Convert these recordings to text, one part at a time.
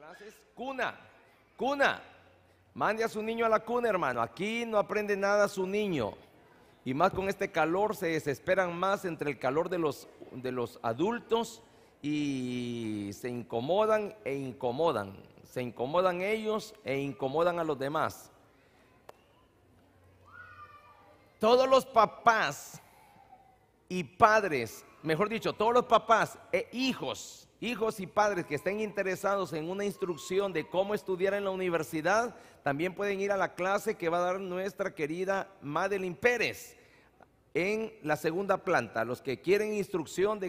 Clases, cuna, cuna. Mande a su niño a la cuna, hermano. Aquí no aprende nada su niño. Y más con este calor, se desesperan más entre el calor de los adultos y se incomodan e incomodan. Se incomodan ellos e incomodan a los demás. Todos los papás y padres, mejor dicho, todos los papás e hijos y padres que estén interesados en una instrucción de cómo estudiar en la universidad, también pueden ir a la clase que va a dar nuestra querida Madeline Pérez en la segunda planta. Los que quieren instrucción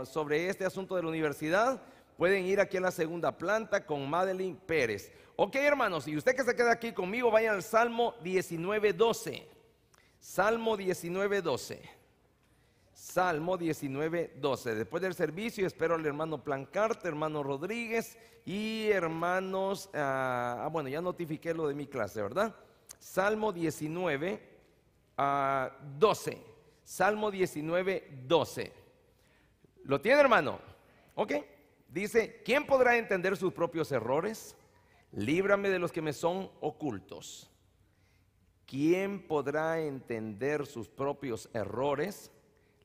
sobre este asunto de la universidad, pueden ir aquí a la segunda planta con Madeline Pérez. Ok, hermanos, y usted que se queda aquí conmigo, vayan al Salmo 19:12. Salmo 19:12. Salmo 19:12. Después del servicio espero al hermano Plancarte, hermano Rodríguez y hermanos, bueno, ya notifiqué lo de mi clase, ¿verdad? Salmo 19:12. Salmo 19:12. ¿Lo tiene, hermano? Ok. Dice, ¿quién podrá entender sus propios errores? Líbrame de los que me son ocultos. ¿Quién podrá entender sus propios errores?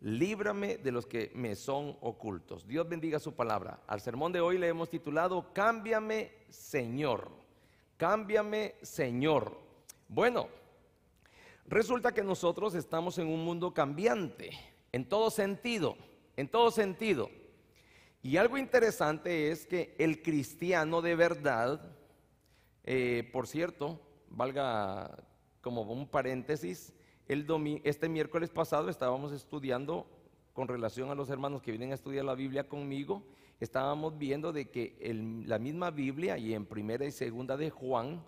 Líbrame de los que me son ocultos. Dios bendiga su palabra. Al sermón de hoy le hemos titulado Cámbiame, Señor. Cámbiame, Señor. Bueno, resulta que nosotros estamos en un mundo cambiante, en todo sentido, en todo sentido. Y algo interesante es que el cristiano de verdad, por cierto, valga como un paréntesis, este miércoles pasado estábamos estudiando con relación a los hermanos que vienen a estudiar la Biblia conmigo. Estábamos viendo de que la misma Biblia y en primera y segunda de Juan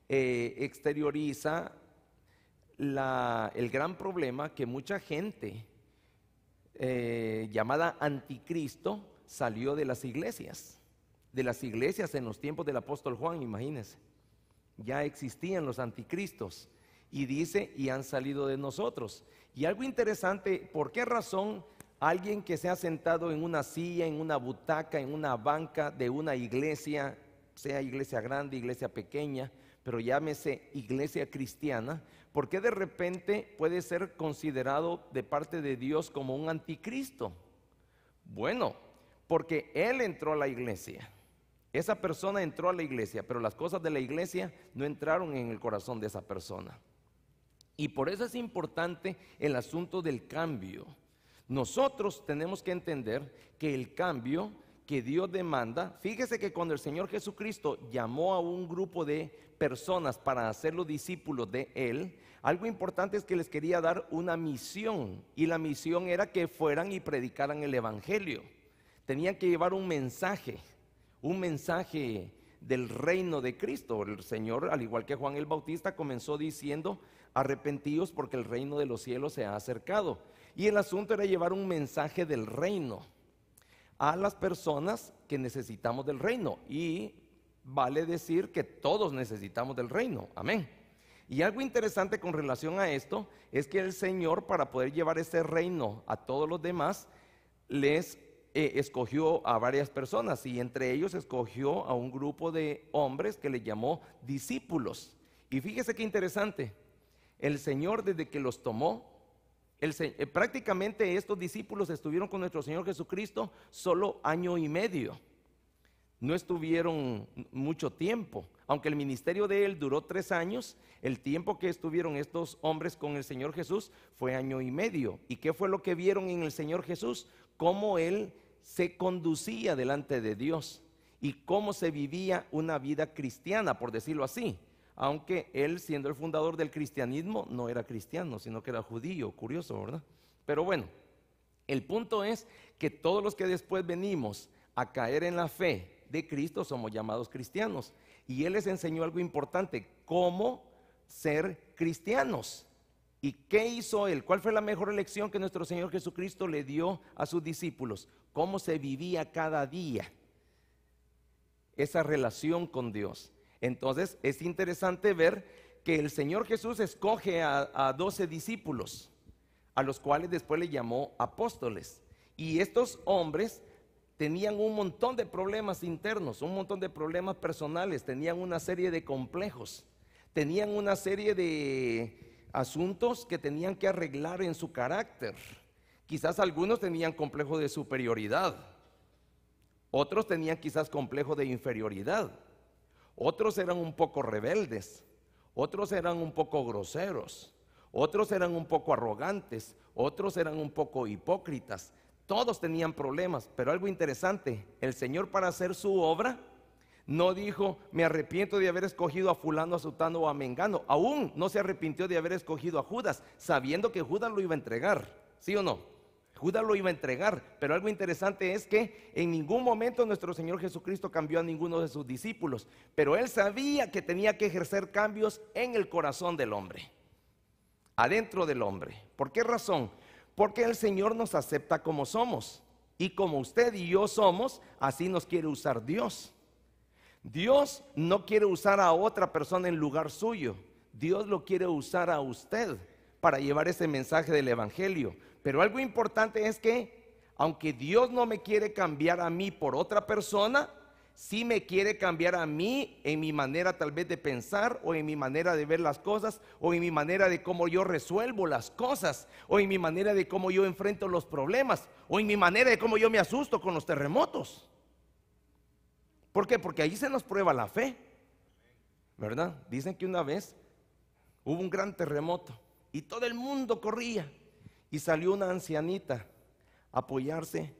exterioriza el gran problema que mucha gente llamada anticristo salió de las iglesias en los tiempos del apóstol Juan. Imagínense, ya existían los anticristos. Y dice, y han salido de nosotros. Y algo interesante, ¿por qué razón alguien que se ha sentado en una silla, en una butaca, en una banca de una iglesia, sea iglesia grande, iglesia pequeña, pero llámese iglesia cristiana, por qué de repente puede ser considerado de parte de Dios como un anticristo? Bueno, porque él entró a la iglesia. Esa persona entró a la iglesia, pero las cosas de la iglesia no entraron en el corazón de esa persona. Y por eso es importante el asunto del cambio. Nosotros tenemos que entender que el cambio que Dios demanda, fíjese que cuando el Señor Jesucristo llamó a un grupo de personas para hacerlos discípulos de Él, algo importante es que les quería dar una misión, y la misión era que fueran y predicaran el Evangelio. Tenían que llevar un mensaje del reino de Cristo. El Señor, al igual que Juan el Bautista, comenzó diciendo, arrepentíos porque el reino de los cielos se ha acercado. Y el asunto era llevar un mensaje del reino a las personas que necesitamos del reino. Y vale decir que todos necesitamos del reino, amén. Y algo interesante con relación a esto es que el Señor, para poder llevar ese reino a todos los demás, les escogió a varias personas, y entre ellos escogió a un grupo de hombres que le llamó discípulos. Y fíjese qué interesante, el Señor desde que los tomó, prácticamente estos discípulos estuvieron con nuestro Señor Jesucristo solo año y medio. No estuvieron mucho tiempo, aunque el ministerio de él duró 3 años. El tiempo que estuvieron estos hombres con el Señor Jesús fue año y medio. ¿Y qué fue lo que vieron en el Señor Jesús? Cómo él se conducía delante de Dios y cómo se vivía una vida cristiana, por decirlo así. Aunque él, siendo el fundador del cristianismo, no era cristiano, sino que era judío. Curioso, ¿verdad? Pero bueno, el punto es que todos los que después venimos a caer en la fe de Cristo somos llamados cristianos. Y él les enseñó algo importante, cómo ser cristianos. ¿Y qué hizo él? ¿Cuál fue la mejor lección que nuestro Señor Jesucristo le dio a sus discípulos? Cómo se vivía cada día esa relación con Dios. Entonces es interesante ver que el Señor Jesús escoge a 12 discípulos, a los cuales después le llamó apóstoles. Y estos hombres tenían un montón de problemas internos, un montón de problemas personales, tenían una serie de complejos, tenían una serie de asuntos que tenían que arreglar en su carácter. Quizás algunos tenían complejo de superioridad, otros tenían quizás complejo de inferioridad, otros eran un poco rebeldes, otros eran un poco groseros, otros eran un poco arrogantes, otros eran un poco hipócritas. Todos tenían problemas, pero algo interesante, el Señor, para hacer su obra, no dijo: me arrepiento de haber escogido a fulano, a sutano o a mengano. Aún no se arrepintió de haber escogido a Judas, sabiendo que Judas lo iba a entregar, ¿sí o no? Judas lo iba a entregar, pero algo interesante es que en ningún momento nuestro Señor Jesucristo cambió a ninguno de sus discípulos, pero Él sabía que tenía que ejercer cambios en el corazón del hombre, adentro del hombre. ¿Por qué razón? Porque el Señor nos acepta como somos, y como usted y yo somos, así nos quiere usar Dios. Dios no quiere usar a otra persona en lugar suyo, Dios lo quiere usar a usted para llevar ese mensaje del evangelio. Pero algo importante es que, aunque Dios no me quiere cambiar a mí por otra persona, sí me quiere cambiar a mí en mi manera tal vez de pensar, o en mi manera de ver las cosas, o en mi manera de cómo yo resuelvo las cosas, o en mi manera de cómo yo enfrento los problemas, o en mi manera de cómo yo me asusto con los terremotos. ¿Por qué? Porque ahí se nos prueba la fe, ¿verdad? Dicen que una vez hubo un gran terremoto y todo el mundo corría, y salió una ancianita a apoyarse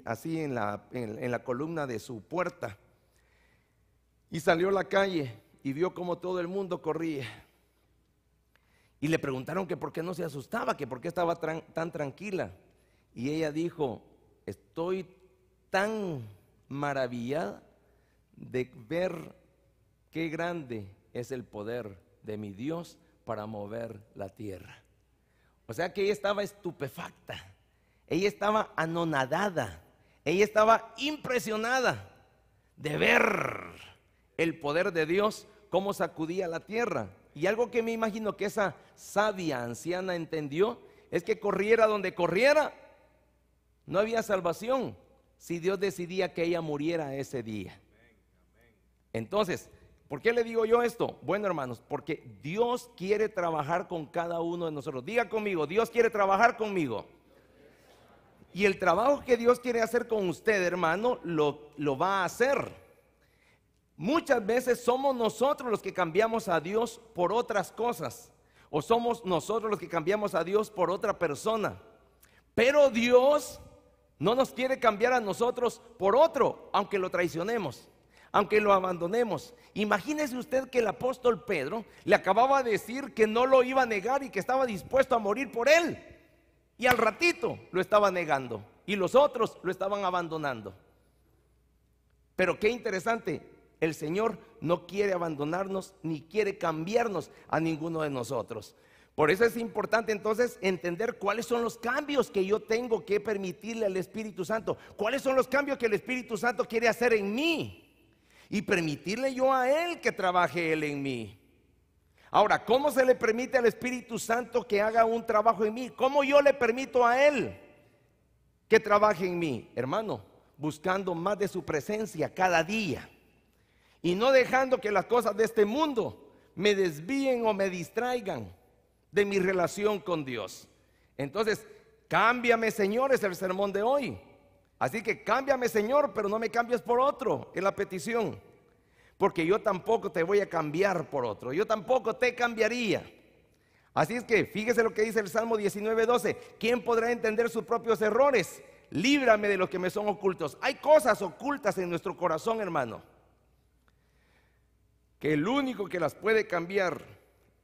así en la columna de su puerta, y salió a la calle y vio como todo el mundo corría, y le preguntaron que por qué no se asustaba, que por qué estaba tan tranquila, y ella dijo: estoy tan maravillada de ver qué grande es el poder de mi Dios para mover la tierra. O sea que ella estaba estupefacta, ella estaba anonadada, ella estaba impresionada de ver el poder de Dios, cómo sacudía la tierra. Y algo que me imagino que esa sabia anciana entendió es que corriera donde corriera, no había salvación si Dios decidía que ella muriera ese día. Entonces, ¿por qué le digo yo esto? Bueno, hermanos, porque Dios quiere trabajar con cada uno de nosotros. Diga conmigo: Dios quiere trabajar conmigo. Y el trabajo que Dios quiere hacer con usted, hermano, lo va a hacer. Muchas veces somos nosotros los que cambiamos a Dios por otras cosas, o somos nosotros los que cambiamos a Dios por otra persona. Pero Dios no nos quiere cambiar a nosotros por otro, aunque lo traicionemos, aunque lo abandonemos. Imagínese usted que el apóstol Pedro le acababa de decir que no lo iba a negar y que estaba dispuesto a morir por él, y al ratito lo estaba negando, y los otros lo estaban abandonando. Pero qué interesante, el Señor no quiere abandonarnos ni quiere cambiarnos a ninguno de nosotros. Por eso es importante entonces entender cuáles son los cambios que yo tengo que permitirle al Espíritu Santo, cuáles son los cambios que el Espíritu Santo quiere hacer en mí, y permitirle yo a Él que trabaje Él en mí. Ahora, ¿cómo se le permite al Espíritu Santo que haga un trabajo en mí? ¿Cómo yo le permito a Él que trabaje en mí? Hermano, buscando más de su presencia cada día, y no dejando que las cosas de este mundo me desvíen o me distraigan de mi relación con Dios. Entonces, cámbiame, Señor, es el sermón de hoy. Así que cámbiame, Señor, pero no me cambies por otro, es la petición. Porque yo tampoco te voy a cambiar por otro, yo tampoco te cambiaría. Así es que fíjese lo que dice el Salmo 19:12: ¿quién podrá entender sus propios errores? Líbrame de los que me son ocultos. Hay cosas ocultas en nuestro corazón, hermano, que el único que las puede cambiar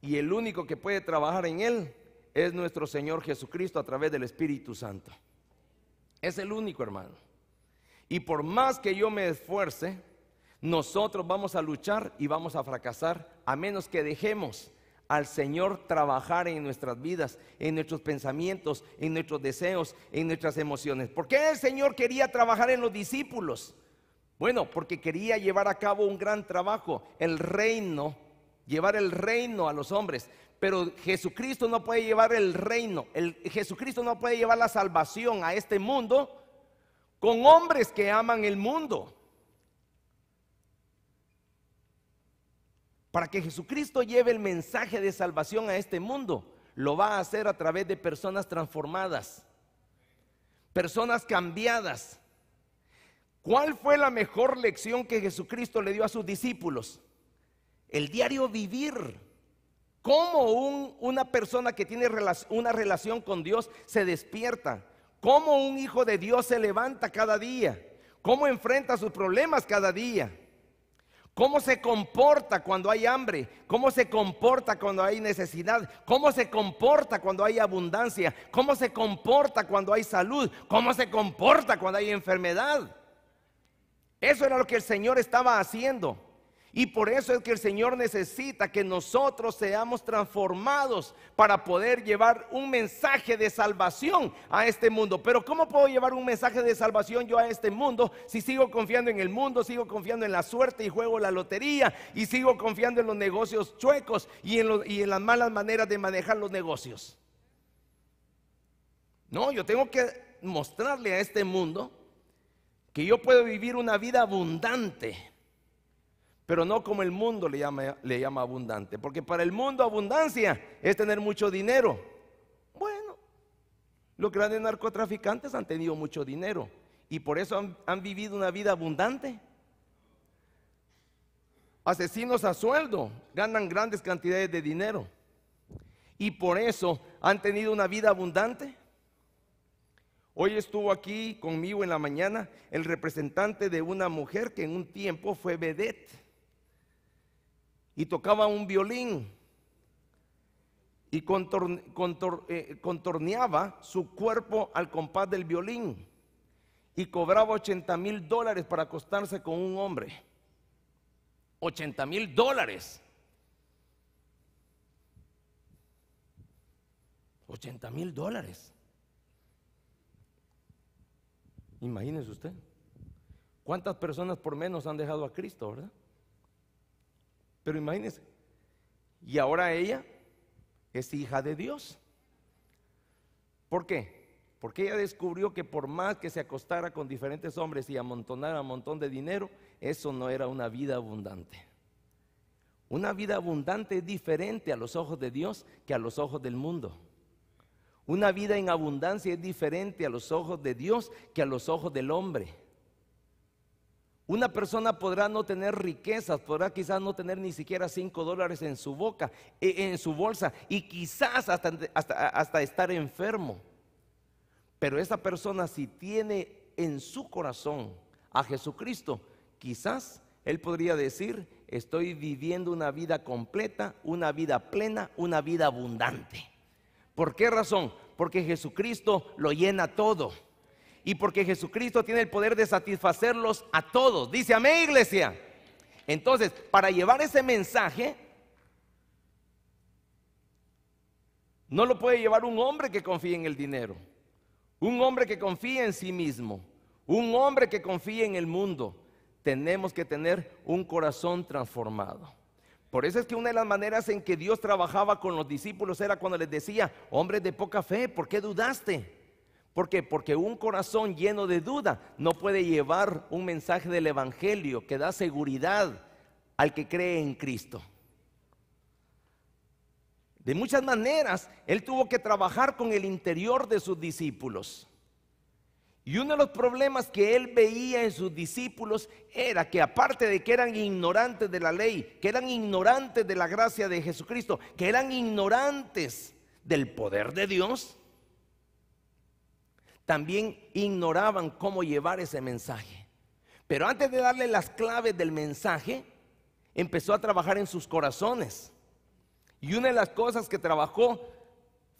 y el único que puede trabajar en él es nuestro Señor Jesucristo a través del Espíritu Santo. Es el único, hermano. Y por más que yo me esfuerce, nosotros vamos a luchar y vamos a fracasar, a menos que dejemos al Señor trabajar en nuestras vidas, en nuestros pensamientos, en nuestros deseos, en nuestras emociones. ¿Por qué el Señor quería trabajar en los discípulos? Bueno, porque quería llevar a cabo un gran trabajo, el reino, llevar el reino a los hombres. Pero Jesucristo no puede llevar el reino, Jesucristo no puede llevar la salvación a este mundo con hombres que aman el mundo. Para que Jesucristo lleve el mensaje de salvación a este mundo, lo va a hacer a través de personas transformadas, personas cambiadas. ¿Cuál fue la mejor lección que Jesucristo le dio a sus discípulos? El diario vivir. ¿Cómo una persona que tiene una relación con Dios se despierta? ¿Cómo un hijo de Dios se levanta cada día? ¿Cómo enfrenta sus problemas cada día? ¿Cómo se comporta cuando hay hambre? ¿Cómo se comporta cuando hay necesidad? ¿Cómo se comporta cuando hay abundancia? ¿Cómo se comporta cuando hay salud? ¿Cómo se comporta cuando hay enfermedad? Eso era lo que el Señor estaba haciendo. Y por eso es que el Señor necesita que nosotros seamos transformados para poder llevar un mensaje de salvación a este mundo. Pero ¿cómo puedo llevar un mensaje de salvación yo a este mundo si sigo confiando en el mundo, sigo confiando en la suerte y juego la lotería y sigo confiando en los negocios chuecos y en las malas maneras de manejar los negocios? No, yo tengo que mostrarle a este mundo que yo puedo vivir una vida abundante. Pero no como el mundo le llama abundante. Porque para el mundo abundancia es tener mucho dinero. Bueno, los grandes narcotraficantes han tenido mucho dinero y por eso han vivido una vida abundante. Asesinos a sueldo ganan grandes cantidades de dinero y por eso han tenido una vida abundante. Hoy estuvo aquí conmigo en la mañana el representante de una mujer que en un tiempo fue vedette y tocaba un violín y contorneaba su cuerpo al compás del violín y cobraba $80,000 para acostarse con un hombre. $80,000. $80,000. Imagínese usted cuántas personas por menos han dejado a Cristo, ¿verdad? Pero imagínense, y ahora ella es hija de Dios. ¿Por qué? Porque ella descubrió que por más que se acostara con diferentes hombres y amontonara un montón de dinero, eso no era una vida abundante. Una vida abundante es diferente a los ojos de Dios que a los ojos del mundo. Una vida en abundancia es diferente a los ojos de Dios que a los ojos del hombre. Una persona podrá no tener riquezas, podrá quizás no tener ni siquiera $5 en su boca, en su bolsa, y quizás hasta estar enfermo. Pero esa persona, si tiene en su corazón a Jesucristo, quizás él podría decir: estoy viviendo una vida completa, una vida plena, una vida abundante. ¿Por qué razón? Porque Jesucristo lo llena todo. Y porque Jesucristo tiene el poder de satisfacerlos a todos. Dice amén, iglesia. Entonces, para llevar ese mensaje, no lo puede llevar un hombre que confíe en el dinero, un hombre que confíe en sí mismo, un hombre que confíe en el mundo. Tenemos que tener un corazón transformado. Por eso es que una de las maneras en que Dios trabajaba con los discípulos era cuando les decía: hombres de poca fe, ¿por qué dudaste? ¿Por qué? Porque un corazón lleno de duda no puede llevar un mensaje del evangelio que da seguridad al que cree en Cristo. De muchas maneras, Él tuvo que trabajar con el interior de sus discípulos. Y uno de los problemas que Él veía en sus discípulos era que, aparte de que eran ignorantes de la ley, que eran ignorantes de la gracia de Jesucristo, que eran ignorantes del poder de Dios, también ignoraban cómo llevar ese mensaje. Pero antes de darle las claves del mensaje, empezó a trabajar en sus corazones. Y una de las cosas que trabajó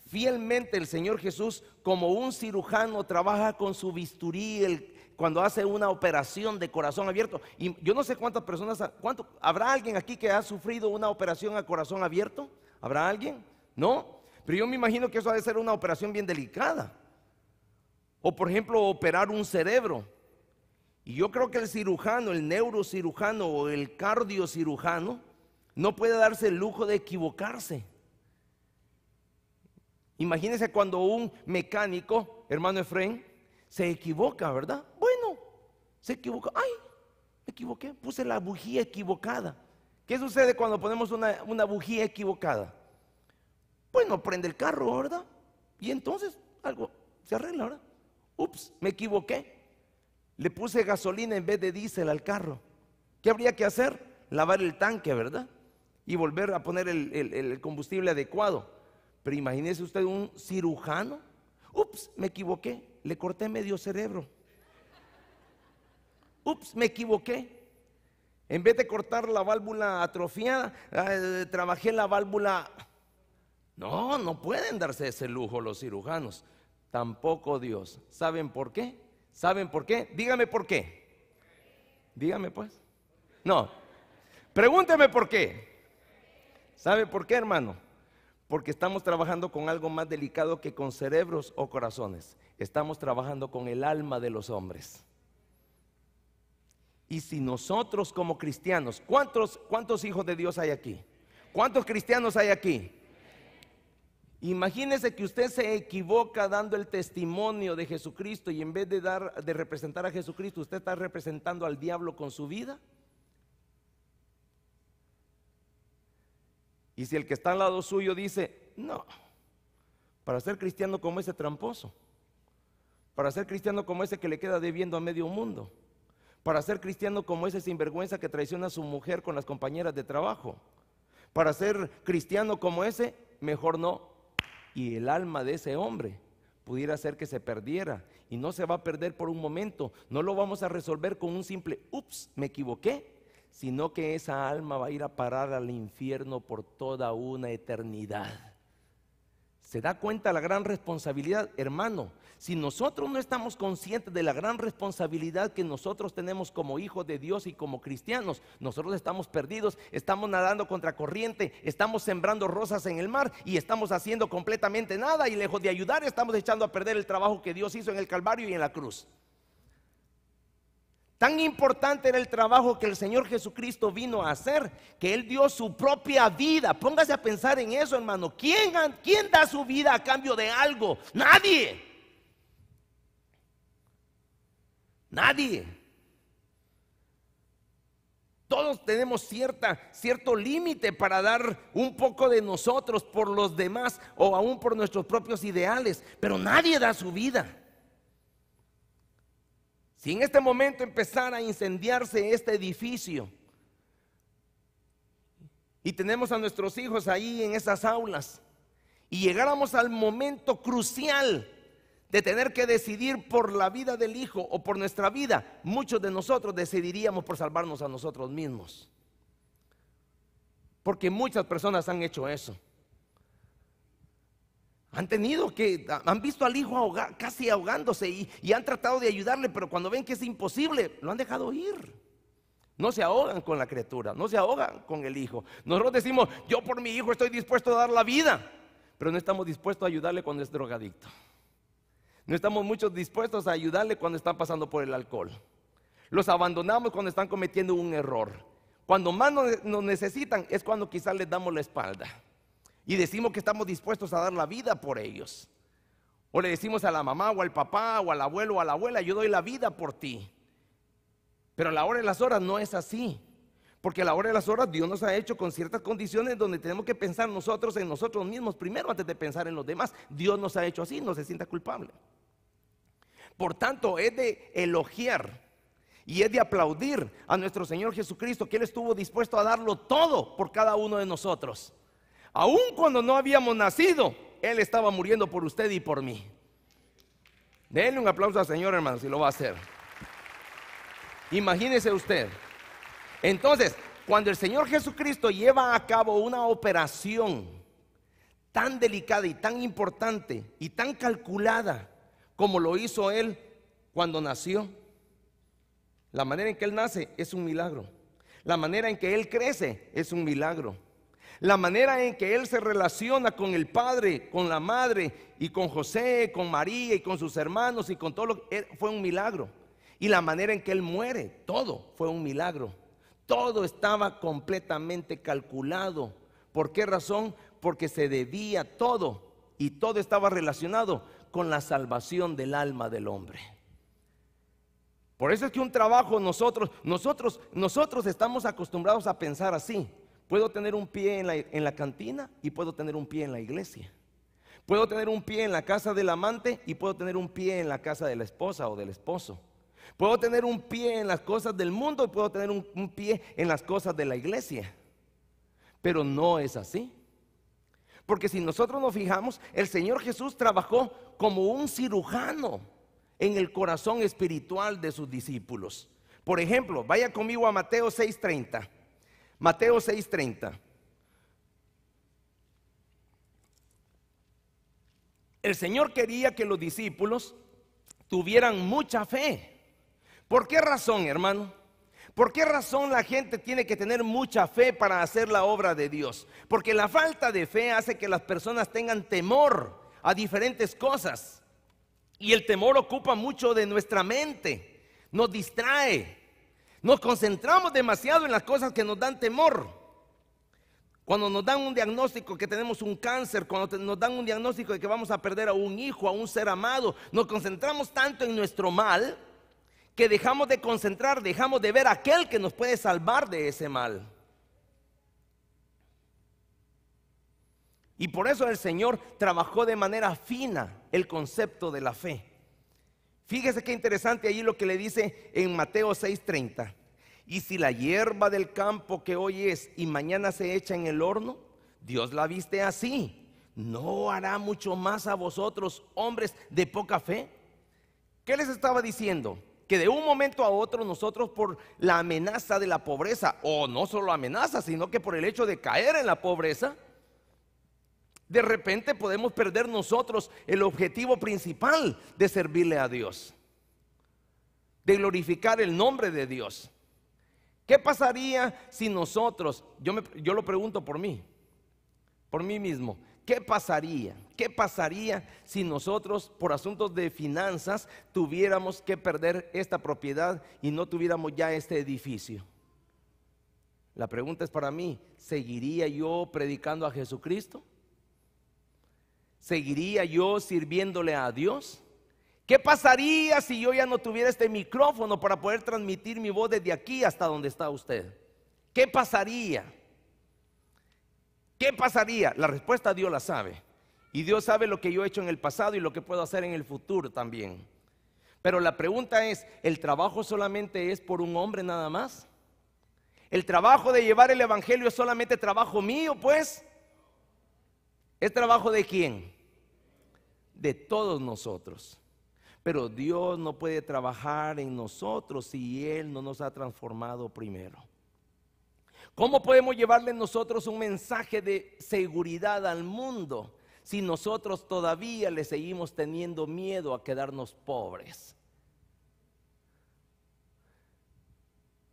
fielmente el Señor Jesús, como un cirujano trabaja con su bisturí cuando hace una operación de corazón abierto. Y yo no sé cuántas personas, ¿habrá alguien aquí que ha sufrido una operación a corazón abierto? ¿Habrá alguien? ¿No? Pero yo me imagino que eso ha de ser una operación bien delicada. O por ejemplo, operar un cerebro. Y yo creo que el cirujano, el neurocirujano o el cardiocirujano no puede darse el lujo de equivocarse. Imagínense cuando un mecánico, hermano Efraín, se equivoca, ¿verdad? Bueno, se equivoca. Ay, me equivoqué, puse la bujía equivocada. ¿Qué sucede cuando ponemos una bujía equivocada? Pues no prende el carro, ¿verdad? Y entonces algo se arregla, ¿verdad? Ups, me equivoqué. Le puse gasolina en vez de diésel al carro. ¿Qué habría que hacer? Lavar el tanque, ¿verdad? Y volver a poner el combustible adecuado. Pero imagínese usted un cirujano. Ups, me equivoqué, le corté medio cerebro. Ups, me equivoqué. En vez de cortar la válvula atrofiada, trabajé la válvula. No, no pueden darse ese lujo los cirujanos. Tampoco Dios. ¿Saben por qué? ¿Saben por qué? Dígame por qué. Dígame pues. No, pregúnteme por qué. ¿Sabe por qué, hermano? Porque estamos trabajando con algo más delicado que con cerebros o corazones. Estamos trabajando con el alma de los hombres. Y si nosotros como cristianos, ¿cuántos hijos de Dios hay aquí? ¿Cuántos cristianos hay aquí? Imagínese que usted se equivoca dando el testimonio de Jesucristo y en vez de representar a Jesucristo, usted está representando al diablo con su vida. Y si el que está al lado suyo dice, no, para ser cristiano como ese tramposo, para ser cristiano como ese que le queda debiendo a medio mundo, para ser cristiano como ese sinvergüenza que traiciona a su mujer con las compañeras de trabajo, para ser cristiano como ese, mejor no. Y el alma de ese hombre pudiera ser que se perdiera, y no se va a perder por un momento, no lo vamos a resolver con un simple ups, me equivoqué, sino que esa alma va a ir a parar al infierno por toda una eternidad. ¿Se da cuenta la gran responsabilidad, hermano? Si nosotros no estamos conscientes de la gran responsabilidad que nosotros tenemos como hijos de Dios y como cristianos, nosotros estamos perdidos, estamos nadando contra corriente, estamos sembrando rosas en el mar y estamos haciendo completamente nada, y lejos de ayudar estamos echando a perder el trabajo que Dios hizo en el Calvario y en la cruz. Tan importante era el trabajo que el Señor Jesucristo vino a hacer, que Él dio su propia vida. Póngase a pensar en eso, hermano. ¿Quién da su vida a cambio de algo? Nadie. Nadie. Todos tenemos cierto límite para dar un poco de nosotros por los demás o aún por nuestros propios ideales, pero nadie da su vida. Si en este momento empezara a incendiarse este edificio y tenemos a nuestros hijos ahí en esas aulas y llegáramos al momento crucial de tener que decidir por la vida del hijo o por nuestra vida, muchos de nosotros decidiríamos por salvarnos a nosotros mismos, porque muchas personas han hecho eso. Han visto al hijo casi ahogándose y han tratado de ayudarle, pero cuando ven que es imposible, lo han dejado ir. No se ahogan con la criatura, no se ahogan con el hijo. Nosotros decimos, yo por mi hijo estoy dispuesto a dar la vida, pero no estamos dispuestos a ayudarle cuando es drogadicto. No estamos muchos dispuestos a ayudarle cuando están pasando por el alcohol. Los abandonamos cuando están cometiendo un error. Cuando más nos necesitan es cuando quizás les damos la espalda y decimos que estamos dispuestos a dar la vida por ellos. O le decimos a la mamá o al papá o al abuelo o a la abuela, yo doy la vida por ti. Pero a la hora de las horas no es así, porque a la hora de las horas Dios nos ha hecho con ciertas condiciones donde tenemos que pensar nosotros en nosotros mismos primero antes de pensar en los demás. Dios nos ha hecho así, no se sienta culpable. Por tanto, es de elogiar y es de aplaudir a nuestro Señor Jesucristo, que Él estuvo dispuesto a darlo todo por cada uno de nosotros. Aun cuando no habíamos nacido, Él estaba muriendo por usted y por mí. Denle un aplauso al Señor, hermano, si lo va a hacer. Imagínese usted. Entonces, cuando el Señor Jesucristo lleva a cabo una operación tan delicada y tan importante y tan calculada como lo hizo Él cuando nació, la manera en que Él nace es un milagro. La manera en que Él crece es un milagro. La manera en que Él se relaciona con el Padre, con la Madre y con José, con María y con sus hermanos y con todo lo que fue un milagro. Y la manera en que Él muere, todo fue un milagro. Todo estaba completamente calculado. ¿Por qué razón? Porque se debía todo y todo estaba relacionado con la salvación del alma del hombre. Por eso es que un trabajo nosotros estamos acostumbrados a pensar así. Puedo tener un pie en la cantina y puedo tener un pie en la iglesia. Puedo tener un pie en la casa del amante y puedo tener un pie en la casa de la esposa o del esposo. Puedo tener un pie en las cosas del mundo y puedo tener un pie en las cosas de la iglesia. Pero no es así. Porque si nosotros nos fijamos, el Señor Jesús trabajó como un cirujano en el corazón espiritual de sus discípulos. Por ejemplo, vaya conmigo a Mateo 6:30. Mateo 6:30. El Señor quería que los discípulos tuvieran mucha fe. ¿Por qué razón, hermano? ¿Por qué razón la gente tiene que tener mucha fe para hacer la obra de Dios? Porque la falta de fe hace que las personas tengan temor a diferentes cosas. Y el temor ocupa mucho de nuestra mente, nos distrae, nos concentramos demasiado en las cosas que nos dan temor. Cuando nos dan un diagnóstico que tenemos un cáncer, cuando nos dan un diagnóstico de que vamos a perder a un hijo, a un ser amado, nos concentramos tanto en nuestro mal que dejamos de concentrar, dejamos de ver a aquel que nos puede salvar de ese mal. Y por eso el Señor trabajó de manera fina el concepto de la fe. Fíjese qué interesante allí lo que le dice en Mateo 6:30. Y si la hierba del campo que hoy es y mañana se echa en el horno, Dios la viste así, ¿no hará mucho más a vosotros, hombres de poca fe? ¿Qué les estaba diciendo? Que de un momento a otro nosotros, por la amenaza de la pobreza, o no solo amenaza, sino que por el hecho de caer en la pobreza, de repente podemos perder nosotros el objetivo principal de servirle a Dios, de glorificar el nombre de Dios. ¿Qué pasaría si nosotros, yo lo pregunto por mí mismo, ¿qué pasaría si nosotros por asuntos de finanzas tuviéramos que perder esta propiedad y no tuviéramos ya este edificio? La pregunta es para mí, ¿seguiría yo predicando a Jesucristo? ¿Seguiría yo sirviéndole a Dios? ¿Qué pasaría si yo ya no tuviera este micrófono para poder transmitir mi voz desde aquí hasta donde está usted? ¿Qué pasaría? ¿Qué pasaría? La respuesta Dios la sabe. Y Dios sabe lo que yo he hecho en el pasado y lo que puedo hacer en el futuro también. Pero la pregunta es, ¿el trabajo solamente es por un hombre nada más? ¿El trabajo de llevar el evangelio es solamente trabajo mío, pues? ¿Es trabajo de quién? De todos nosotros. Pero Dios no puede trabajar en nosotros si Él no nos ha transformado primero. ¿Cómo podemos llevarle nosotros un mensaje de seguridad al mundo si nosotros todavía le seguimos teniendo miedo a quedarnos pobres?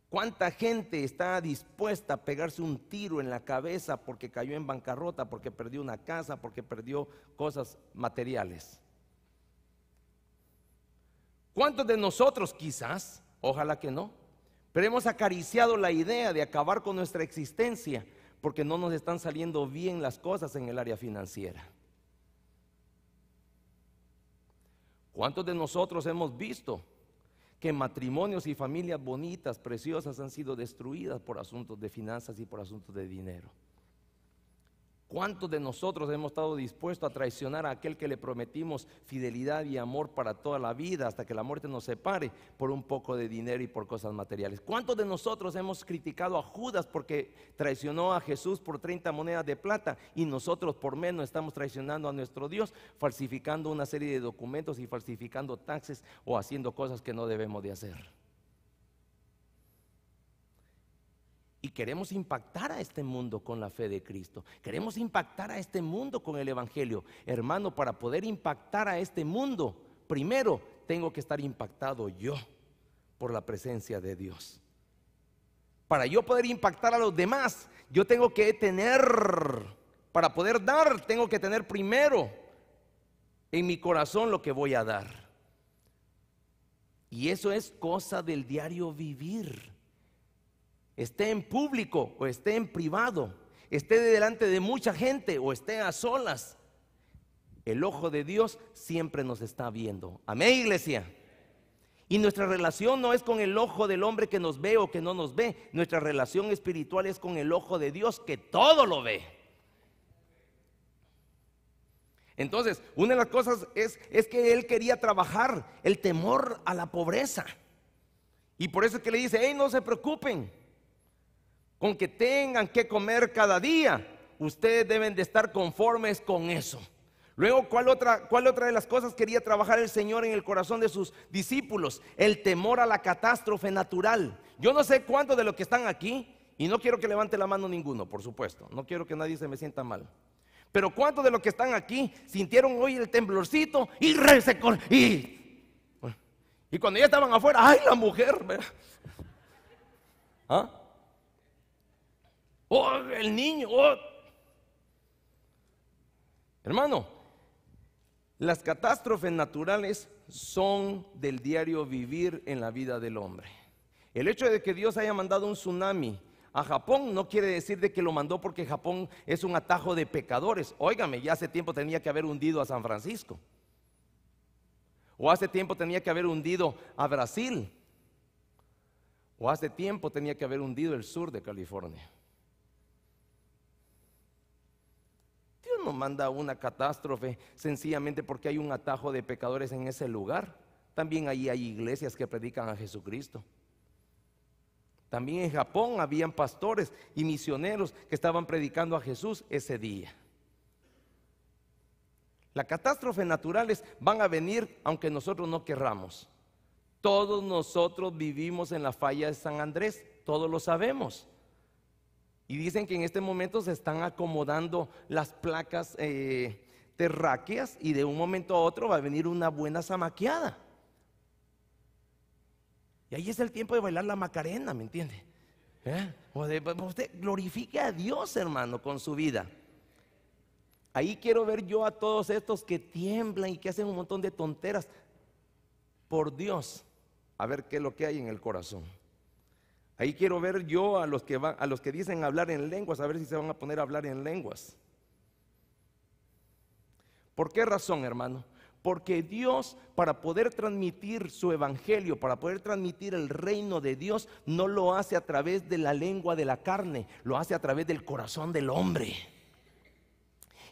¿Cuánta gente está dispuesta a pegarse un tiro en la cabeza porque cayó en bancarrota, porque perdió una casa, porque perdió cosas materiales? ¿Cuántos de nosotros quizás, ojalá que no, pero hemos acariciado la idea de acabar con nuestra existencia porque no nos están saliendo bien las cosas en el área financiera? ¿Cuántos de nosotros hemos visto que matrimonios y familias bonitas, preciosas, han sido destruidas por asuntos de finanzas y por asuntos de dinero? ¿Cuántos de nosotros hemos estado dispuestos a traicionar a aquel que le prometimos fidelidad y amor para toda la vida hasta que la muerte nos separe por un poco de dinero y por cosas materiales? ¿Cuántos de nosotros hemos criticado a Judas porque traicionó a Jesús por 30 monedas de plata y nosotros por menos estamos traicionando a nuestro Dios, falsificando una serie de documentos y falsificando taxes o haciendo cosas que no debemos de hacer? Y queremos impactar a este mundo con la fe de Cristo. Queremos impactar a este mundo con el evangelio. Hermano, para poder impactar a este mundo, primero tengo que estar impactado yo por la presencia de Dios. Para yo poder impactar a los demás, yo tengo que tener, para poder dar, tengo que tener primero en mi corazón lo que voy a dar. Y eso es cosa del diario vivir. Esté en público o esté en privado, esté delante de mucha gente o esté a solas, el ojo de Dios siempre nos está viendo. Amén, iglesia. Y nuestra relación no es con el ojo del hombre que nos ve o que no nos ve. Nuestra relación espiritual es con el ojo de Dios que todo lo ve. Entonces, una de las cosas es que él quería trabajar el temor a la pobreza. Y por eso es que le dice: hey, no se preocupen con que tengan que comer cada día. Ustedes deben de estar conformes con eso. Luego, ¿cuál otra de las cosas quería trabajar el Señor en el corazón de sus discípulos? El temor a la catástrofe natural. Yo no sé cuántos de los que están aquí, y no quiero que levante la mano ninguno, por supuesto, no quiero que nadie se me sienta mal, pero cuántos de los que están aquí sintieron hoy el temblorcito y cuando ya estaban afuera, ¡ay, la mujer! ¿Verdad? ¿Ah? ¡Oh, el niño! ¡Oh! Hermano, las catástrofes naturales son del diario vivir en la vida del hombre. El hecho de que Dios haya mandado un tsunami a Japón no quiere decir de que lo mandó porque Japón es un atajo de pecadores. Óigame, ya hace tiempo tenía que haber hundido a San Francisco. O hace tiempo tenía que haber hundido a Brasil. O hace tiempo tenía que haber hundido el sur de California. Dios no manda una catástrofe sencillamente porque hay un atajo de pecadores en ese lugar. También ahí hay iglesias que predican a Jesucristo. También en Japón habían pastores y misioneros que estaban predicando a Jesús ese día. Las catástrofes naturales van a venir aunque nosotros no querramos. Todos nosotros vivimos en la falla de San Andrés, todos lo sabemos. Y dicen que en este momento se están acomodando las placas terráqueas y de un momento a otro va a venir una buena zamaqueada. Y ahí es el tiempo de bailar la Macarena, ¿me entiende? Usted glorifique a Dios, hermano, con su vida. Ahí quiero ver yo a todos estos que tiemblan y que hacen un montón de tonteras. Por Dios, a ver qué es lo que hay en el corazón. Ahí quiero ver yo a los que dicen hablar en lenguas, a ver si se van a poner a hablar en lenguas. ¿Por qué razón, hermano? Porque Dios, para poder transmitir su evangelio, para poder transmitir el reino de Dios, no lo hace a través de la lengua de la carne, lo hace a través del corazón del hombre.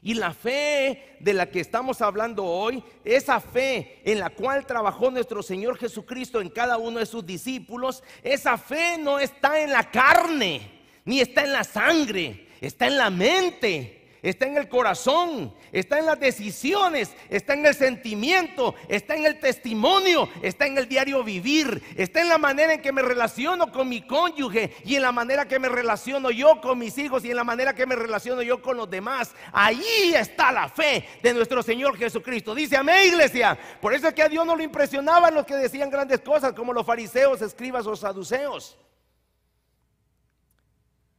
Y la fe de la que estamos hablando hoy, esa fe en la cual trabajó nuestro Señor Jesucristo en cada uno de sus discípulos, esa fe no está en la carne, ni está en la sangre, está en la mente. Está en el corazón, está en las decisiones, está en el sentimiento, está en el testimonio, está en el diario vivir, está en la manera en que me relaciono con mi cónyuge y en la manera que me relaciono yo con mis hijos y en la manera que me relaciono yo con los demás. Allí está la fe de nuestro Señor Jesucristo. Dice amén, iglesia. Por eso es que a Dios no le impresionaban los que decían grandes cosas como los fariseos, escribas o saduceos.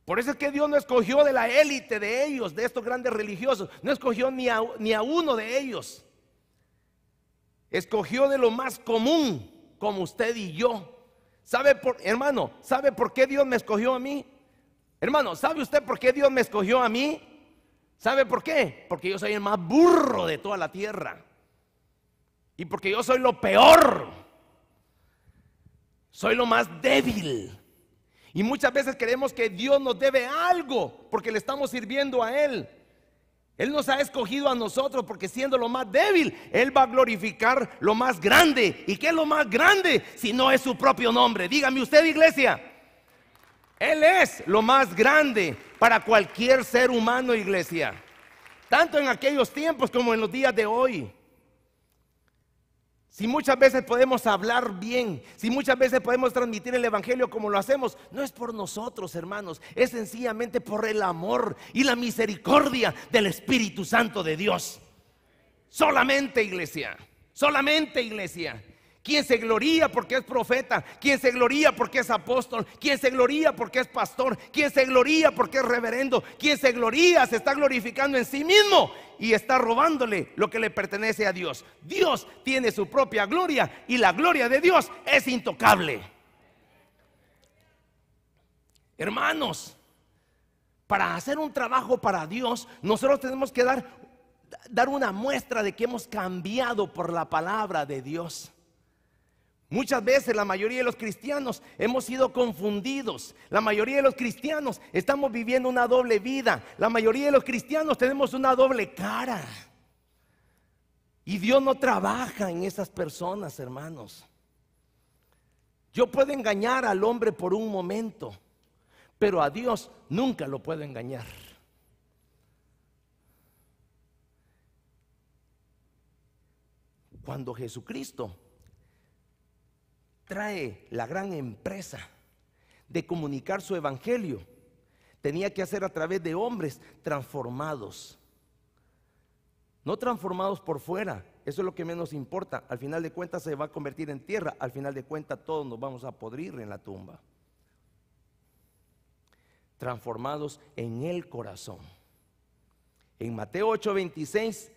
Por eso es que Dios no escogió de la élite de ellos, de estos grandes religiosos. No escogió ni a uno de ellos. Escogió de lo más común, como usted y yo. Hermano, ¿sabe por qué Dios me escogió a mí? Hermano, ¿sabe usted por qué Dios me escogió a mí? ¿Sabe por qué? Porque yo soy el más burro de toda la tierra. Y porque yo soy lo peor. Soy lo más débil. Y muchas veces creemos que Dios nos debe algo porque le estamos sirviendo a Él. Él nos ha escogido a nosotros porque siendo lo más débil, Él va a glorificar lo más grande. ¿Y qué es lo más grande? Si no es su propio nombre. Dígame usted, iglesia. Él es lo más grande para cualquier ser humano, iglesia. Tanto en aquellos tiempos como en los días de hoy. Si muchas veces podemos hablar bien, si muchas veces podemos transmitir el evangelio como lo hacemos, no es por nosotros, hermanos, es sencillamente por el amor y la misericordia del Espíritu Santo de Dios. Solamente, iglesia, solamente, iglesia. Quien se gloría porque es profeta, quien se gloría porque es apóstol, quien se gloría porque es pastor, quien se gloría porque es reverendo, quien se gloría se está glorificando en sí mismo y está robándole lo que le pertenece a Dios. Dios tiene su propia gloria y la gloria de Dios es intocable. Hermanos, para hacer un trabajo para Dios, nosotros tenemos que dar una muestra de que hemos cambiado por la palabra de Dios. Muchas veces la mayoría de los cristianos hemos sido confundidos. La mayoría de los cristianos estamos viviendo una doble vida. La mayoría de los cristianos tenemos una doble cara. Y Dios no trabaja en esas personas, hermanos. Yo puedo engañar al hombre por un momento, pero a Dios nunca lo puedo engañar. Cuando Jesucristo trae la gran empresa de comunicar su evangelio, tenía que hacer a través de hombres transformados. No transformados por fuera, eso es lo que menos importa. Al final de cuentas se va a convertir en tierra. Al final de cuentas todos nos vamos a podrir en la tumba. Transformados en el corazón. En Mateo 8:26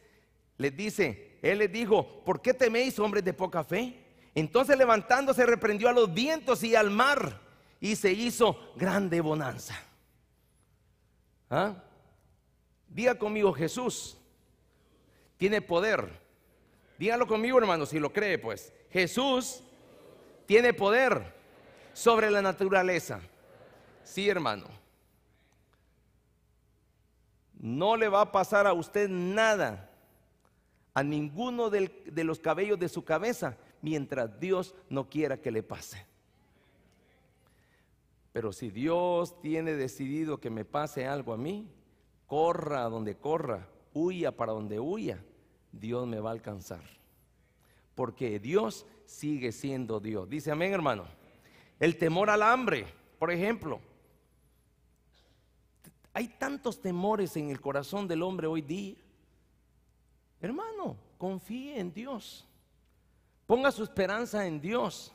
les dice, Él les dijo: ¿por qué teméis, hombres de poca fe? Entonces levantándose reprendió a los vientos y al mar, y se hizo grande bonanza. ¿Ah? Diga conmigo: Jesús tiene poder. Dígalo conmigo, hermano, si lo cree, pues. Jesús tiene poder sobre la naturaleza. Sí, hermano. No le va a pasar a usted nada, a ninguno de los cabellos de su cabeza, mientras Dios no quiera que le pase. Pero si Dios tiene decidido que me pase algo a mí, corra a donde corra, huya para donde huya, Dios me va a alcanzar. Porque Dios sigue siendo Dios. Dice amén, hermano. El temor al hambre, por ejemplo. Hay tantos temores en el corazón del hombre hoy día. Hermano, confíe en Dios. Ponga su esperanza en Dios.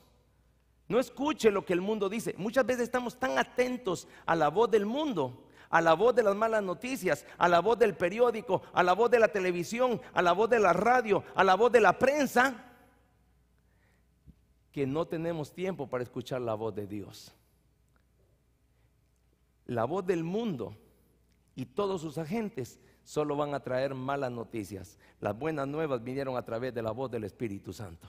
No escuche lo que el mundo dice. Muchas veces estamos tan atentos a la voz del mundo, a la voz de las malas noticias, a la voz del periódico, a la voz de la televisión, a la voz de la radio, a la voz de la prensa, que no tenemos tiempo para escuchar la voz de Dios. La voz del mundo y todos sus agentes solo van a traer malas noticias. Las buenas nuevas vinieron a través de la voz del Espíritu Santo.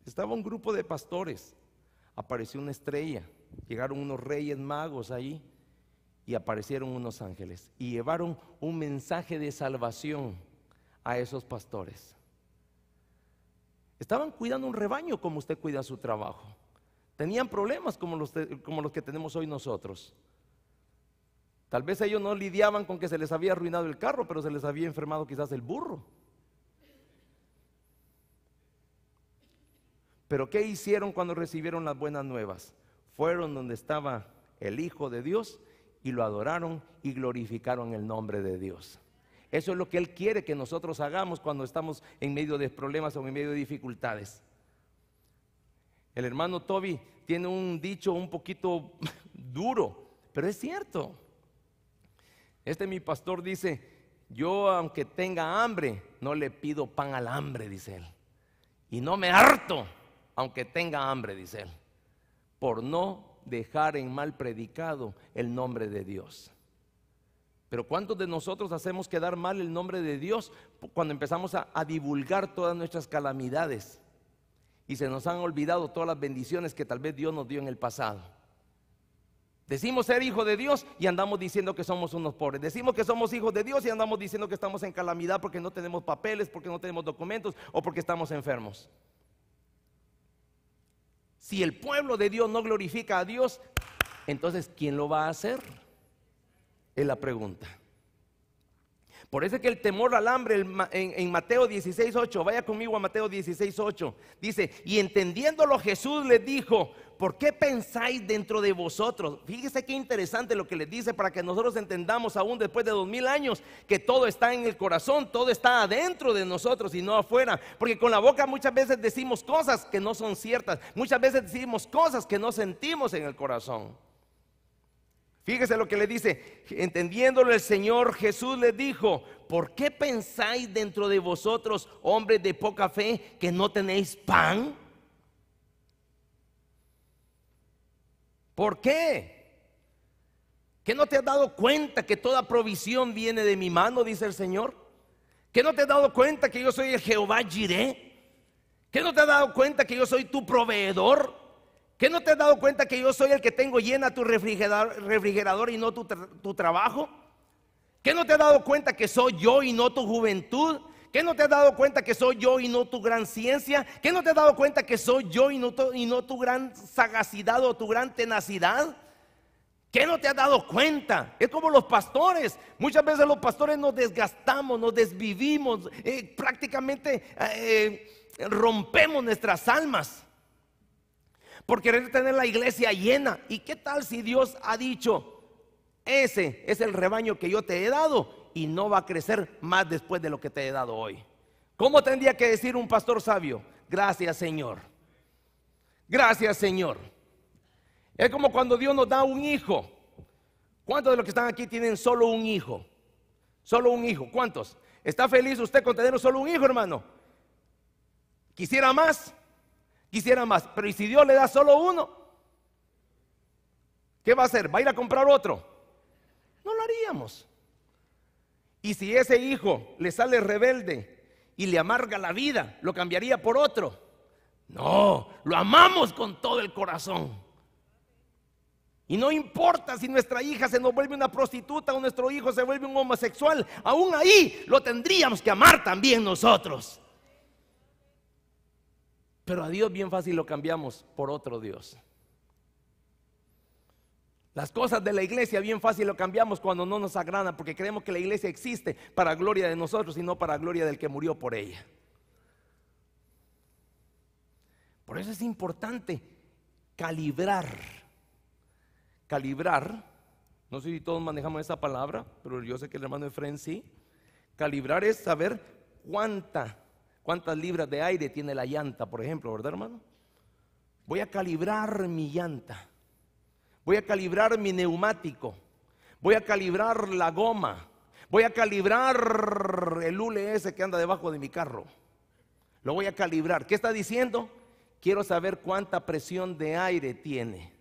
Estaba un grupo de pastores, apareció una estrella, llegaron unos reyes magos ahí y aparecieron unos ángeles y llevaron un mensaje de salvación a esos pastores. Estaban cuidando un rebaño como usted cuida su trabajo. Tenían problemas como los que tenemos hoy nosotros. Tal vez ellos no lidiaban con que se les había arruinado el carro, pero se les había enfermado quizás el burro. Pero ¿qué hicieron cuando recibieron las buenas nuevas? Fueron donde estaba el Hijo de Dios y lo adoraron y glorificaron el nombre de Dios. Eso es lo que Él quiere que nosotros hagamos cuando estamos en medio de problemas o en medio de dificultades. El hermano Toby tiene un dicho un poquito duro, pero es cierto. Mi pastor dice: yo aunque tenga hambre, no le pido pan al hambre, dice él. Y no me harto, aunque tenga hambre, dice él, por no dejar en mal predicado el nombre de Dios. Pero ¿cuántos de nosotros hacemos quedar mal el nombre de Dios cuando empezamos a divulgar todas nuestras calamidades? Y se nos han olvidado todas las bendiciones que tal vez Dios nos dio en el pasado. Decimos ser hijos de Dios y andamos diciendo que somos unos pobres. Decimos que somos hijos de Dios y andamos diciendo que estamos en calamidad porque no tenemos papeles, porque no tenemos documentos o porque estamos enfermos. Si el pueblo de Dios no glorifica a Dios, entonces ¿quién lo va a hacer? Es la pregunta. Por eso es que el temor al hambre en Mateo 16:8, vaya conmigo a Mateo 16:8, dice: y entendiéndolo Jesús les dijo: ¿por qué pensáis dentro de vosotros? Fíjese qué interesante lo que les dice, para que nosotros entendamos aún después de 2000 años que todo está en el corazón, todo está adentro de nosotros y no afuera. Porque con la boca muchas veces decimos cosas que no son ciertas, muchas veces decimos cosas que no sentimos en el corazón. Fíjese lo que le dice: entendiéndolo el Señor Jesús les dijo: ¿por qué pensáis dentro de vosotros, hombres de poca fe, que no tenéis pan? ¿Por qué? ¿Que no te has dado cuenta que toda provisión viene de mi mano? Dice el Señor. ¿Que no te has dado cuenta que yo soy el Jehová Jireh? ¿Que no te has dado cuenta que yo soy tu proveedor? ¿Que no te has dado cuenta que yo soy el que tengo llena tu refrigerador y no tu trabajo? ¿Que no te has dado cuenta que soy yo y no tu juventud? ¿Que no te has dado cuenta que soy yo y no tu gran ciencia? ¿Que no te has dado cuenta que soy yo y no tu gran sagacidad o tu gran tenacidad? ¿Qué no te has dado cuenta? Es como los pastores. Muchas veces los pastores nos desgastamos, nos desvivimos, prácticamente rompemos nuestras almas por querer tener la iglesia llena. ¿Y qué tal si Dios ha dicho: ese es el rebaño que yo te he dado y no va a crecer más después de lo que te he dado hoy? ¿Cómo tendría que decir un pastor sabio? Gracias, Señor. Gracias, Señor. Es como cuando Dios nos da un hijo. ¿Cuántos de los que están aquí tienen solo un hijo? Solo un hijo. ¿Cuántos? ¿Está feliz usted con tener solo un hijo, hermano? ¿Quisiera más? Quisiera más. Pero ¿y si Dios le da solo uno? ¿Qué va a hacer? ¿Va a ir a comprar otro? No lo haríamos. Y si ese hijo le sale rebelde y le amarga la vida, ¿lo cambiaría por otro? No, lo amamos con todo el corazón. Y no importa si nuestra hija se nos vuelve una prostituta o nuestro hijo se vuelve un homosexual, aún ahí lo tendríamos que amar también nosotros. Pero a Dios bien fácil lo cambiamos por otro Dios. Las cosas de la iglesia bien fácil lo cambiamos cuando no nos agradan, porque creemos que la iglesia existe para gloria de nosotros y no para gloria del que murió por ella. Por eso es importante calibrar. Calibrar, no sé si todos manejamos esa palabra, pero yo sé que el hermano Efraín sí. Calibrar es saber cuántas libras de aire tiene la llanta, por ejemplo, ¿verdad, hermano? Voy a calibrar mi llanta, voy a calibrar mi neumático, voy a calibrar la goma, voy a calibrar el ULS que anda debajo de mi carro. Lo voy a calibrar. ¿Qué está diciendo? Quiero saber cuánta presión de aire tiene.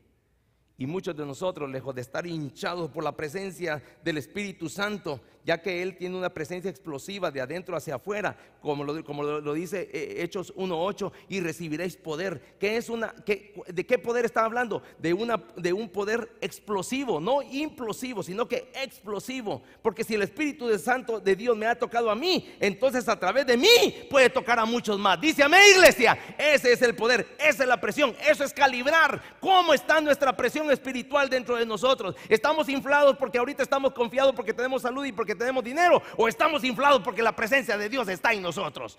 Y muchos de nosotros, lejos de estar hinchados por la presencia del Espíritu Santo, ya que Él tiene una presencia explosiva de adentro hacia afuera, como lo dice Hechos 1:8, y recibiréis poder. ¿De qué poder está hablando? De un poder explosivo, no implosivo, sino que explosivo. Porque si el Espíritu Santo de Dios me ha tocado a mí, entonces a través de mí puede tocar a muchos más. Dice amén, iglesia. Ese es el poder, esa es la presión, eso es calibrar cómo está nuestra presión espiritual dentro de nosotros. ¿Estamos inflados porque ahorita estamos confiados porque tenemos salud y porque tenemos dinero? ¿O estamos inflados porque la presencia de Dios está en nosotros?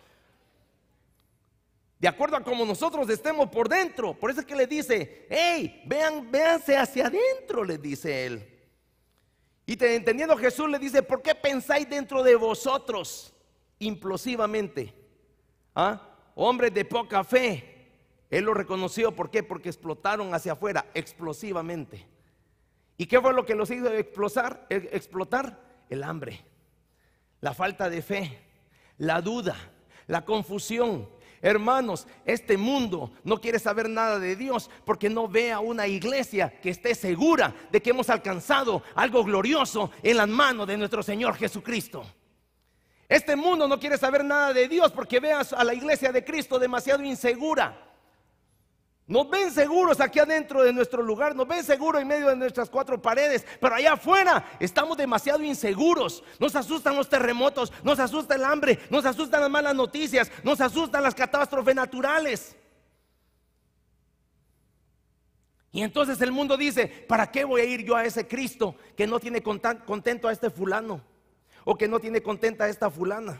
De acuerdo a cómo nosotros estemos por dentro. Por eso es que le dice: hey, véanse hacia adentro, les dice él. Y entendiendo Jesús le dice: ¿por qué pensáis dentro de vosotros implosivamente? Hombres de poca fe. Él lo reconoció. ¿Por qué? Porque explotaron hacia afuera explosivamente. ¿Y qué fue lo que los hizo explotar? El hambre, la falta de fe, la duda, la confusión. Hermanos, este mundo no quiere saber nada de Dios porque no ve a una iglesia que esté segura de que hemos alcanzado algo glorioso en las manos de nuestro Señor Jesucristo. Este mundo no quiere saber nada de Dios porque ve a la iglesia de Cristo demasiado insegura. Nos ven seguros aquí adentro de nuestro lugar, nos ven seguros en medio de nuestras cuatro paredes, pero allá afuera estamos demasiado inseguros. Nos asustan los terremotos, nos asusta el hambre, nos asustan las malas noticias, nos asustan las catástrofes naturales. Y entonces el mundo dice: ¿para qué voy a ir yo a ese Cristo que no tiene contento a este fulano? O que no tiene contenta a esta fulana.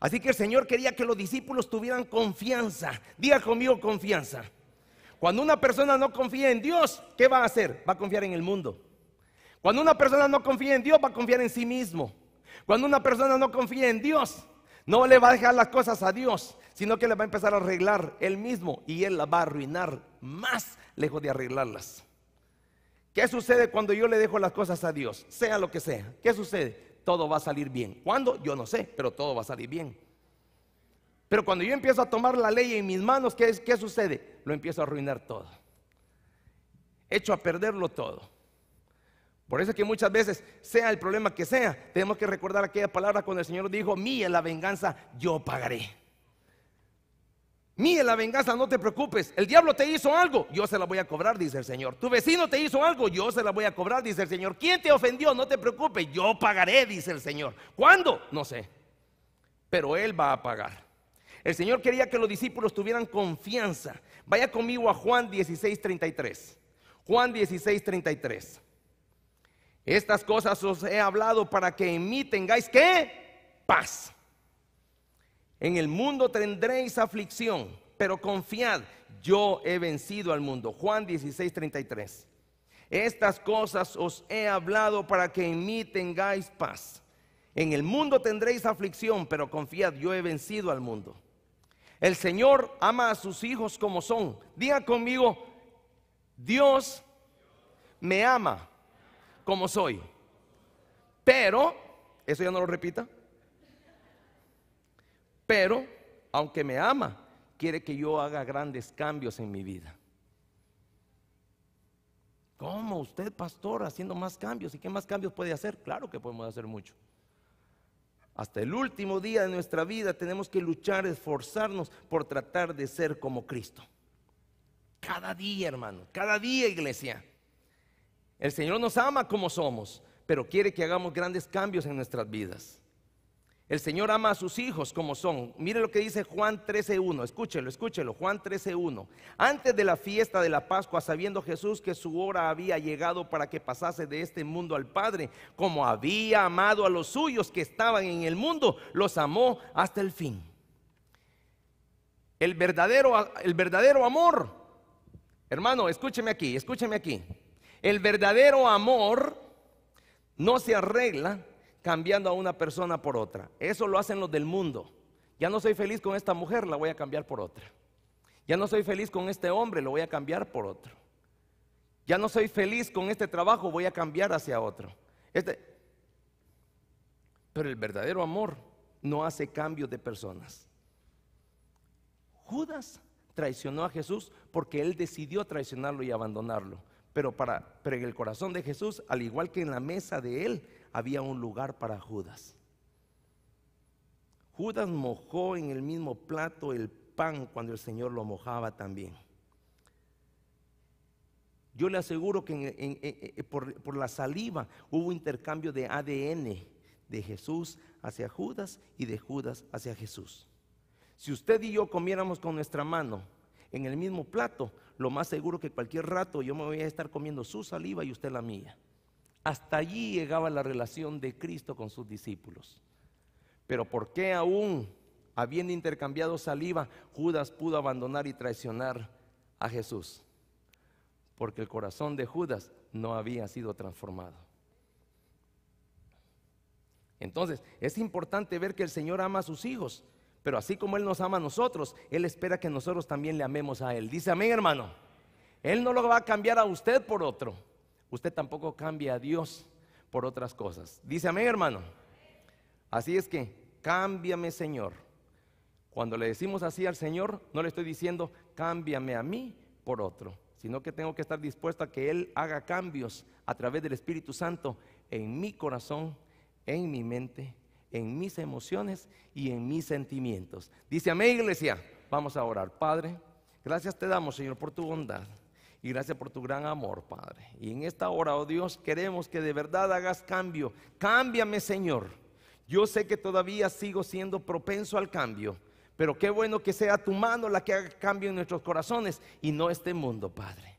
Así que el Señor quería que los discípulos tuvieran confianza. Diga conmigo: confianza. Cuando una persona no confía en Dios, ¿qué va a hacer? Va a confiar en el mundo. Cuando una persona no confía en Dios, va a confiar en sí mismo. Cuando una persona no confía en Dios, no le va a dejar las cosas a Dios, sino que le va a empezar a arreglar él mismo, y él las va a arruinar más lejos de arreglarlas. ¿Qué sucede cuando yo le dejo las cosas a Dios? Sea lo que sea, ¿qué sucede? Todo va a salir bien. ¿Cuándo? Yo no sé, pero todo va a salir bien. Pero cuando yo empiezo a tomar la ley en mis manos, ¿qué sucede? Lo empiezo a arruinar todo. Echo a perderlo todo. Por eso es que muchas veces, sea el problema que sea, tenemos que recordar aquella palabra cuando el Señor dijo: mía es la venganza, yo pagaré. Mía es la venganza, no te preocupes. El diablo te hizo algo, yo se la voy a cobrar, dice el Señor. Tu vecino te hizo algo, yo se la voy a cobrar, dice el Señor. ¿Quién te ofendió? No te preocupes, yo pagaré, dice el Señor. ¿Cuándo? No sé, pero Él va a pagar. El Señor quería que los discípulos tuvieran confianza. Vaya conmigo a Juan 16:33. Juan 16:33. Estas cosas os he hablado para que en mí tengáis, ¿qué? Paz. En el mundo tendréis aflicción, pero confiad, yo he vencido al mundo. Juan 16:33. Estas cosas os he hablado para que en mí tengáis paz. En el mundo tendréis aflicción, pero confiad, yo he vencido al mundo. El Señor ama a sus hijos como son. Diga conmigo: Dios me ama como soy. Pero, eso ya no lo repita. Pero, aunque me ama, quiere que yo haga grandes cambios en mi vida. ¿Cómo usted, pastor, haciendo más cambios? ¿Y qué más cambios puede hacer? Claro que podemos hacer mucho. Hasta el último día de nuestra vida tenemos que luchar, esforzarnos por tratar de ser como Cristo. Cada día, hermano, cada día, iglesia. El Señor nos ama como somos, pero quiere que hagamos grandes cambios en nuestras vidas. El Señor ama a sus hijos como son. Mire lo que dice Juan 13:1. Escúchelo, Juan 13:1. Antes de la fiesta de la Pascua, sabiendo Jesús que su hora había llegado para que pasase de este mundo al Padre, como había amado a los suyos que estaban en el mundo, los amó hasta el fin. El verdadero amor, hermano, escúcheme aquí. El verdadero amor no se arregla cambiando a una persona por otra. Eso lo hacen los del mundo. Ya no soy feliz con esta mujer, la voy a cambiar por otra. Ya no soy feliz con este hombre, lo voy a cambiar por otro. Ya no soy feliz con este trabajo, voy a cambiar hacia otro. Pero el verdadero amor no hace cambios de personas. Judas traicionó a Jesús porque él decidió traicionarlo y abandonarlo. Pero en el corazón de Jesús, al igual que en la mesa de él, había un lugar para Judas. Judas mojó en el mismo plato el pan cuando el Señor lo mojaba también. Yo le aseguro que por la saliva hubo intercambio de ADN de Jesús hacia Judas y de Judas hacia Jesús. Si usted y yo comiéramos con nuestra mano en el mismo plato, lo más seguro que cualquier rato yo me voy a estar comiendo su saliva y usted la mía. Hasta allí llegaba la relación de Cristo con sus discípulos. Pero ¿por qué aún habiendo intercambiado saliva, Judas pudo abandonar y traicionar a Jesús? Porque el corazón de Judas no había sido transformado. Entonces, es importante ver que el Señor ama a sus hijos, pero así como Él nos ama a nosotros, Él espera que nosotros también le amemos a Él. Dice amén, hermano. Él no lo va a cambiar a usted por otro. Usted tampoco cambia a Dios por otras cosas. Dice amén, hermano. Así es que, cámbiame, Señor. Cuando le decimos así al Señor, no le estoy diciendo cámbiame a mí por otro, sino que tengo que estar dispuesto a que Él haga cambios a través del Espíritu Santo en mi corazón, en mi mente, en mis emociones y en mis sentimientos. Dice amén, iglesia. Vamos a orar. Padre, gracias te damos, Señor, por tu bondad. Y gracias por tu gran amor, Padre. Y en esta hora, oh Dios, queremos que de verdad hagas cambio. Cámbiame, Señor. Yo sé que todavía sigo siendo propenso al cambio, pero qué bueno que sea tu mano la que haga cambio en nuestros corazones y no este mundo, Padre.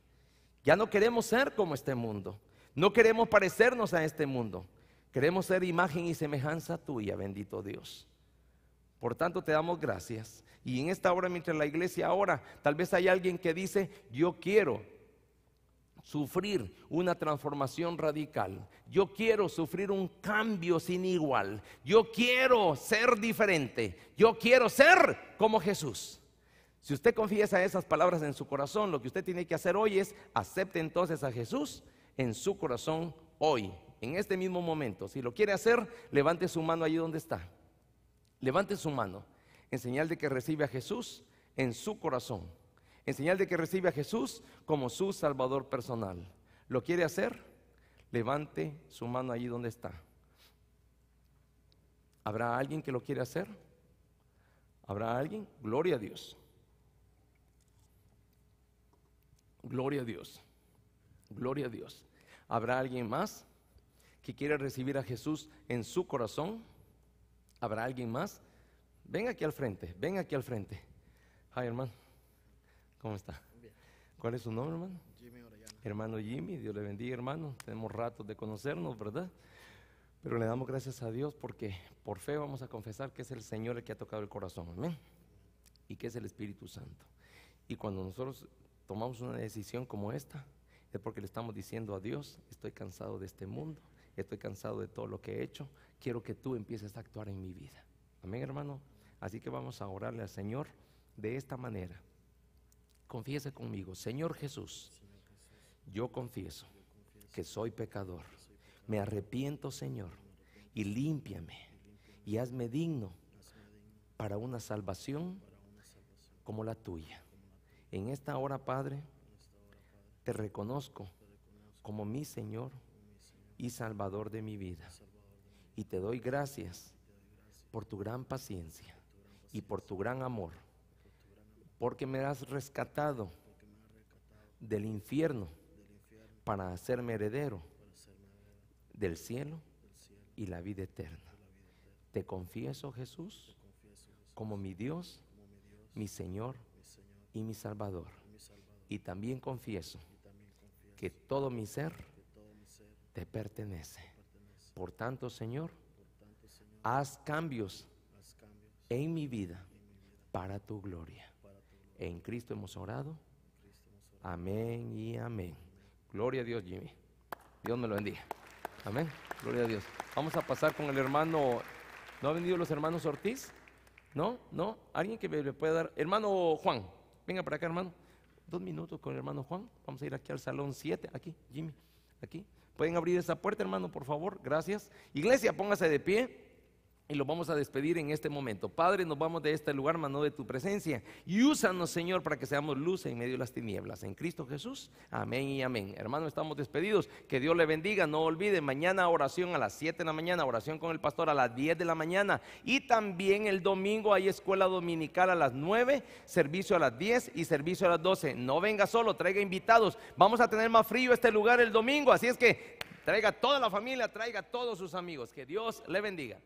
Ya no queremos ser como este mundo. No queremos parecernos a este mundo. Queremos ser imagen y semejanza tuya, bendito Dios. Por tanto, te damos gracias. Y en esta hora, mientras la iglesia ora, tal vez hay alguien que dice: yo quiero sufrir una transformación radical. Yo quiero sufrir un cambio sin igual. Yo quiero ser diferente. Yo quiero ser como Jesús. Si usted confiesa esas palabras en su corazón, lo que usted tiene que hacer hoy es acepte entonces a Jesús en su corazón hoy, en este mismo momento. Si lo quiere hacer, levante su mano allí donde está. Levante su mano en señal de que recibe a Jesús en su corazón, en señal de que recibe a Jesús como su Salvador personal. ¿Lo quiere hacer? levante su mano allí donde está. ¿Habrá alguien que lo quiere hacer? ¿Habrá alguien? Gloria a Dios. Gloria a Dios. Gloria a Dios. ¿Habrá alguien más que quiera recibir a Jesús en su corazón? ¿Habrá alguien más? Ven aquí al frente, ven aquí al frente. Hi, hermano. ¿Cómo está? Bien. ¿Cuál es su nombre, hermano? Jimmy Orellana. Hermano Jimmy, Dios le bendiga, hermano. Tenemos ratos de conocernos, ¿verdad? Pero le damos gracias a Dios porque por fe vamos a confesar que es el Señor el que ha tocado el corazón, amén. Y que es el Espíritu Santo. Y cuando nosotros tomamos una decisión como esta, es porque le estamos diciendo a Dios: estoy cansado de este mundo, estoy cansado de todo lo que he hecho, quiero que tú empieces a actuar en mi vida, amén, hermano. Así que vamos a orarle al Señor de esta manera. Confiese conmigo: Señor Jesús, yo confieso que soy pecador, me arrepiento, Señor, y límpiame y hazme digno para una salvación como la tuya. En esta hora, Padre, te reconozco como mi Señor y Salvador de mi vida, y te doy gracias por tu gran paciencia y por tu gran amor, porque me has rescatado del infierno para hacerme heredero del cielo y la vida eterna. Te confieso, Jesús, como mi Dios, mi Señor y mi Salvador. Y también confieso que todo mi ser te pertenece. Por tanto, Señor, haz cambios en mi vida para tu gloria. En Cristo hemos orado. Amén y amén. Gloria a Dios, Jimmy. Dios me lo bendiga. Amén. Gloria a Dios. Vamos a pasar con el hermano. ¿No han venido los hermanos Ortiz? ¿No? ¿No? ¿Alguien que me le pueda dar? Hermano Juan, venga para acá, hermano. 2 minutos con el hermano Juan. Vamos a ir aquí al salón 7. Aquí, Jimmy. Aquí. ¿Pueden abrir esa puerta, hermano, por favor? Gracias. Iglesia, póngase de pie. Y lo vamos a despedir en este momento. Padre, nos vamos de este lugar, mano de tu presencia. Y úsanos, Señor, para que seamos luz en medio de las tinieblas. En Cristo Jesús. Amén y amén. Hermano, estamos despedidos. Que Dios le bendiga. No olvide, mañana oración a las 7 de la mañana. Oración con el pastor a las 10 de la mañana. Y también el domingo hay escuela dominical a las 9. Servicio a las 10 y servicio a las 12. No venga solo, traiga invitados. Vamos a tener más frío este lugar el domingo. Así es que traiga toda la familia, traiga todos sus amigos. Que Dios le bendiga.